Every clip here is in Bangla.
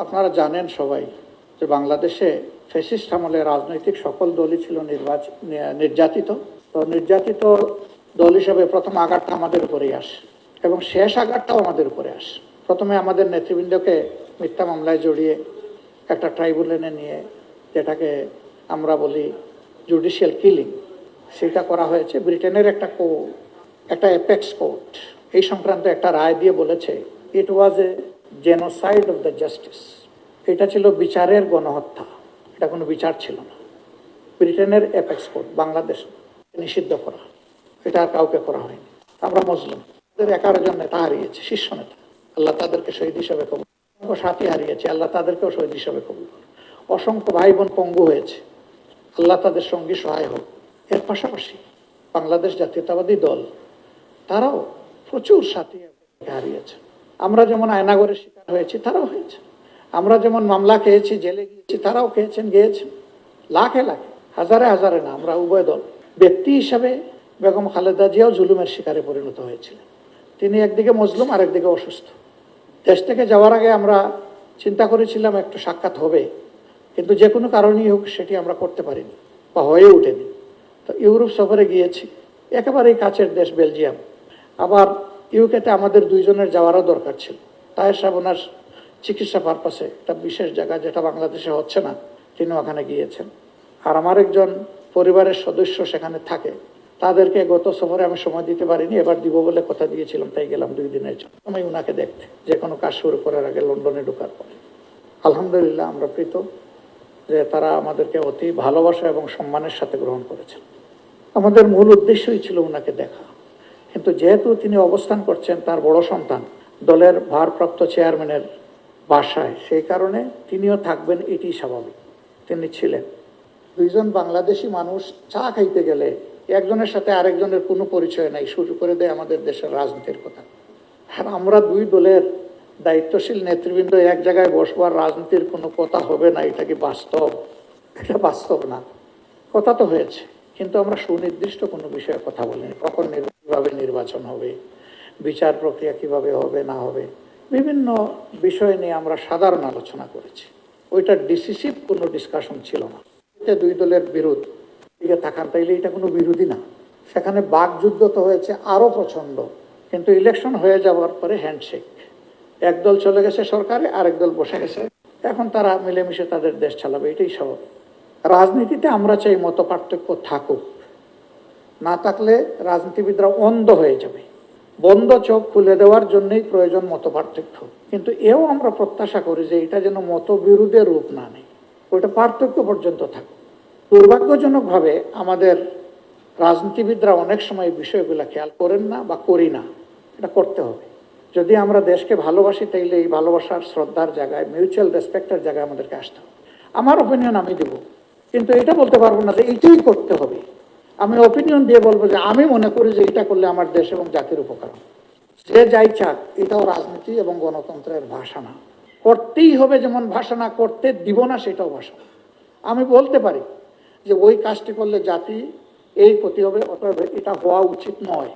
আপনারা জানেন সবাই যে বাংলাদেশে ফ্যাসিস্ট আমলে রাজনৈতিক সকল দলই ছিল নির্যাতিত। তো নির্যাতিত দল হিসেবে প্রথম আঘাতটা আমাদের উপরেই আসে এবং শেষ আঘাতটাও আমাদের উপরে আসে। প্রথমে আমাদের নেতৃবৃন্দকে মিথ্যা মামলায় জড়িয়ে একটা ট্রাইব্যুনালে নিয়ে, যেটাকে আমরা বলি জুডিশিয়াল কিলিং, সেটা করা হয়েছে। ব্রিটেনের একটা অ্যাপেক্স কোর্ট এই সংক্রান্ত একটা রায় দিয়ে বলেছে it was a genocide of the justice. এটা ছিল বিচারের গণহত্যা, এটা কোনো বিচার ছিল না। ব্রিটেনের অ্যাপেক্স কোর্ট বাংলাদেশ নিষিদ্ধ করা, এটা আর কাউকে করা হয়নি। আমরা মুসলিম, তাদের 11 জন নেতা হারিয়েছে, শীর্ষ নেতা, আল্লাহ তাদেরকে শহীদ হিসাবে কবুল। অসংখ্য সাথী হারিয়েছে, আল্লাহ তাদেরকেও শহীদ হিসাবে কবুল। অসংখ্য ভাই বোন পঙ্গু হয়েছে, আল্লাহ তাদের সঙ্গী সহায় হোক। এর পাশাপাশি বাংলাদেশ জাতীয়তাবাদী দল তারাও প্রচুর সাথী হারিয়েছে। আমরা যেমন আয়নাগরের শিকার হয়েছি, তারাও হয়েছে। আমরা যেমন মামলা খেয়েছি, জেলে গিয়েছি, তারাও গিয়েছেন লাখে লাখে, হাজারে হাজারে না। আমরা উভয় দল। ব্যক্তি হিসাবে বেগম খালেদা জিয়াও জুলুমের শিকারে পরিণত হয়েছিলেন। তিনি একদিকে মজলুম, আর একদিকে অসুস্থ। দেশ থেকে যাওয়ার আগে আমরা চিন্তা করেছিলাম একটু সাক্ষাৎ হবে, কিন্তু যে কোনো কারণেই হোক সেটি আমরা করতে পারিনি বা হয়ে ওঠেনি। তো ইউরোপ সফরে গিয়েছি, একেবারেই কাছের দেশ বেলজিয়াম। আবার ইউকেতে আমাদের দুইজনের যাওয়ারও দরকার ছিল। তাহের সাহেব ওনার চিকিৎসা পারপাসে একটা বিশেষ জায়গা, যেটা বাংলাদেশে হচ্ছে না, তিনি ওখানে গিয়েছেন। আর আমার একজন পরিবারের সদস্য সেখানে থাকে, তাদেরকে গত সফরে আমি সময় দিতে পারিনি, এবার দিব বলে কথা দিয়েছিলাম, তাই গেলাম 2 দিনের জন্য। আমি ওনাকে দেখতে, যে কোনো কাজ শুরু করার আগে লন্ডনে ঢোকার পরে। আলহামদুলিল্লাহ আমরা প্রীত যে তারা আমাদেরকে অতি ভালোবাসা এবং সম্মানের সাথে গ্রহণ করেছেন। আমাদের মূল উদ্দেশ্যই ছিল ওনাকে দেখা, কিন্তু যেহেতু তিনি অবস্থান করছেন তার বড় সন্তান দলের ভারপ্রাপ্ত চেয়ারম্যানের বাসায়, সেই কারণে তিনিও থাকবেন, এটি স্বাভাবিক। তিনি ছিলেন। দুইজন বাংলাদেশি মানুষ চা খাইতে গেলে একজনের সাথে আরেকজনের কোনো পরিচয় নাই, শুরু করে দেয় আমাদের দেশের রাজনীতির কথা। আর আমরা দুই দলের দায়িত্বশীল নেতৃবৃন্দ এক জায়গায় বসবার রাজনীতির কোনো কথা হবে না, এটা কি বাস্তব? এটা বাস্তব না। কথা তো হয়েছে, কিন্তু আমরা সুনির্দিষ্ট কোনো বিষয়ে কথা বলিনি। কখন কিভাবে নির্বাচন হবে, বিচার প্রক্রিয়া কিভাবে হবে না হবে, বিভিন্ন বিষয় নিয়ে আমরা সাধারণ আলোচনা করেছি। ওইটা ডিসিসিভ কোনো ডিসকাশন ছিল না। এটা দুই দলের বিরোধ দিকে থাকার, তাইলে এটা কোনো বিরোধী না। সেখানে বাকযুদ্ধ তো হয়েছে আরো প্রচন্ড, কিন্তু ইলেকশন হয়ে যাওয়ার পরে হ্যান্ডশেক। একদল চলে গেছে সরকারে, আরেক দল বসে গেছে, এখন তারা মিলেমিশে তাদের দেশ চালাবে, এটাই স্বাভাবিক। রাজনীতিতে আমরা চাই মত পার্থক্য থাকুক, না থাকলে রাজনীতিবিদরা অন্ধ হয়ে যাবে। বন্ধ চোখ খুলে দেওয়ার জন্যই প্রয়োজন মত পার্থক্য, কিন্তু এও আমরা প্রত্যাশা করি যে এটা যেন মতবিরোধের রূপ না নেয়, ওইটা পার্থক্য পর্যন্ত থাকুক। দুর্ভাগ্যজনকভাবে আমাদের রাজনীতিবিদরা অনেক সময় বিষয়গুলো খেয়াল করেন না বা করি না। এটা করতে হবে। যদি আমরা দেশকে ভালোবাসি, তাইলে এই ভালোবাসার শ্রদ্ধার জায়গায়, মিউচুয়াল রেসপেক্টের জায়গায় আমাদেরকে আসতে হবে। আমার ওপিনিয়ন আমি দেব, কিন্তু এটা বলতে পারবো না যে এইটাই করতে হবে। আমি ওপিনিয়ন দিয়ে বলবো যে আমি মনে করি যে এটা করলে আমার দেশ এবং জাতির উপকার হবে। যে যাই চাক, এটাও রাজনীতি এবং গণতন্ত্রের ভাষা না। করতেই হবে যেমন ভাষা, না করতে দিব না সেটাও ভাষা। আমি বলতে পারি যে ওই কাজটি করলে জাতি এই ক্ষতি হবে, অতএব এটা হওয়া উচিত নয়।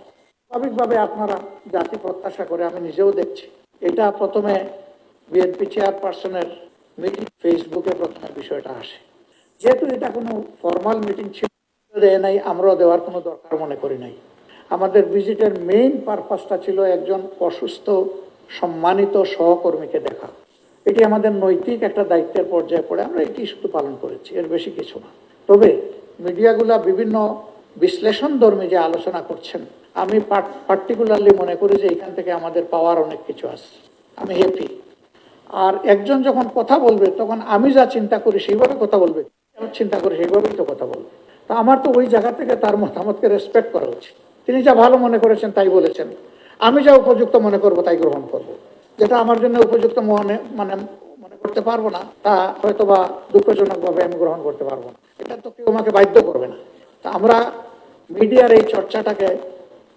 স্বাভাবিকভাবে আপনারা জাতি প্রত্যাশা করে, আমি নিজেও দেখছি। এটা প্রথমে বিএনপি চেয়ারপারসনের মিটিং, ফেসবুকে প্রথমে বিষয়টা আসে। যেহেতু এটা কোনো ফর্মাল মিটিং ছিল, দেয় নাই, আমরাও দেওয়ার কোনো দরকার মনে করি নাই। আমাদের ভিজিটের মেইন পারপাসটা ছিল একজন অসুস্থ সম্মানিত সহকর্মীকে দেখা। এটি আমাদের নৈতিক একটা দায়িত্বের পর্যায়ে পড়ে, আমরা এটি শুধু পালন করেছি, এর বেশি কিছু না। তবে মিডিয়াগুলা বিভিন্ন বিশ্লেষণধর্মী যে আলোচনা করছেন, আমি পার্টিকুলারলি মনে করি যে এখান থেকে আমাদের পাওয়ার অনেক কিছু আছে। আমি হ্যাপি। আর একজন যখন কথা বলবে, তখন আমি যা চিন্তা করি সেইভাবে কথা বলবে, চিন্তা করি সেইভাবেই তো কথা বলবে। তা আমার তো ওই জায়গা থেকে তার মতামতকে রেসপেক্ট করা উচিত। তিনি যা ভালো মনে করেছেন তাই বলেছেন, আমি যা উপযুক্ত মনে করব তাই গ্রহণ করব। যেটা আমার জন্য উপযুক্ত মনে করতে পারবো না, তা হয়তো বা দুঃখজনকভাবে আমি গ্রহণ করতে পারবো না। এটা তো কেউ আমাকে বাধ্য করবে না। তা আমরা মিডিয়ার এই চর্চাটাকে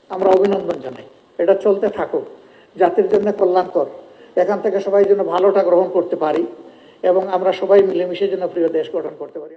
আমরা অভিনন্দন জানাই। এটা চলতে থাকুক, জাতির জন্য কল্যাণকর। এখান থেকে সবাই যেন ভালোটা গ্রহণ করতে পারি এবং আমরা সবাই মিলেমিশে যেন প্রিয় দেশ গঠন করতে পারি।